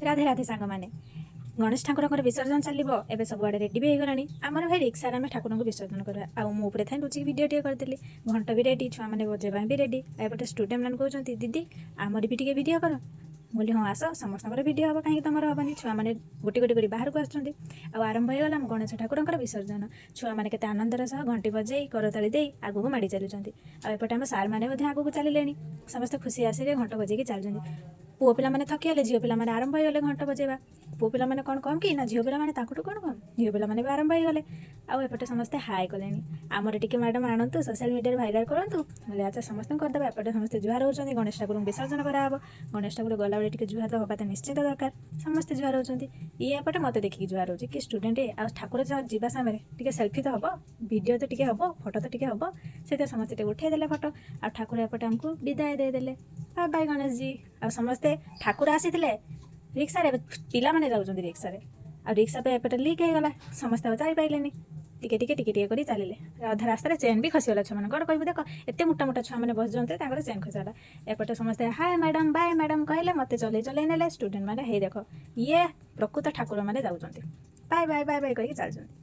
राधे राधे सांग मैंने गणेश ठाकुर विसर्जन चलो एवं सबुआड़े रेडी भी होगलानी आमर भाई रिक्सा आम ठाकुर को विसर्जन करवा मुझे था लुचिक भिडियो टे करदेली घंट भी रेडी छुआ मैंने बजेबा भी रेडी एपटे स्टूडेंट मैंने कहते दीदी आमर भी टे भिडियो कर बोली हाँ आस समस्त भिडियो हम कहीं तुम हेनी छुआ मैंने गोटे गोटे कर बाहर को आरंभ हो गला गणेश ठाकुर विसर्जन छुआ मैंने केते आनंदर सह घंटी बजे करताली दे आगू को माड़ी चलुँच आउटे आम सार मैंने आगू चलिले समस्त खुशी आसिले घंट बजे चलुँच पुओ पिला माने थकी गले झील पिला आरंभ हो गले घंट बजेबा पुओ पिला माने कौन कम कि ना झील पिला ताकू कौन कम झील पिला भी आरंभ हो गले आउटे समस्ते हाय कले आमर टी मैडम आणतु सोशल मीडिया भाइराल करूँ बोले अच्छा समस्त करदे एपटे समस्ते जुहार होती गणेश ठाकुर विसर्जन कराब गणेश ठाकुर गला बेले जुहार तो हवा तो निश्चित दरकार समस्ते जुहार होती ये एपटे मत देखिए जुहार हो कि स्टूडेंट आ ठाकुर जावा समय टी सेल्फी तो हम वीडियो तो टी हम फोटो तो टी हम से समस्ते उठे फोटो आ ठाकुर एपटे आमको विदाय देदेले बाय बाय गणेश जी आ समस्ते ठाकुर आसी रिक्सा पिला माने जाउछन्ती रिक्सा आ रिक्सा पे एपटे लीक हो गला समस्ते जाई पाइलेनी टिके टिके टिके टिके करी चलिले अधा रास्ता चेन भी खसीगला छुआ मैंने कौन कहू देख एत मोटा मोटा छुआ मैंने बस जाते चेन खसीगला एपटे समस्ते हाय मैडम बाय मैडम कहले मत चले चले नेले स्टूडेंट मैंने हे देख ये प्रकृत ठाकुर मैंने जाउछन्ती बाय बाय बाय बाय कही चलुँच।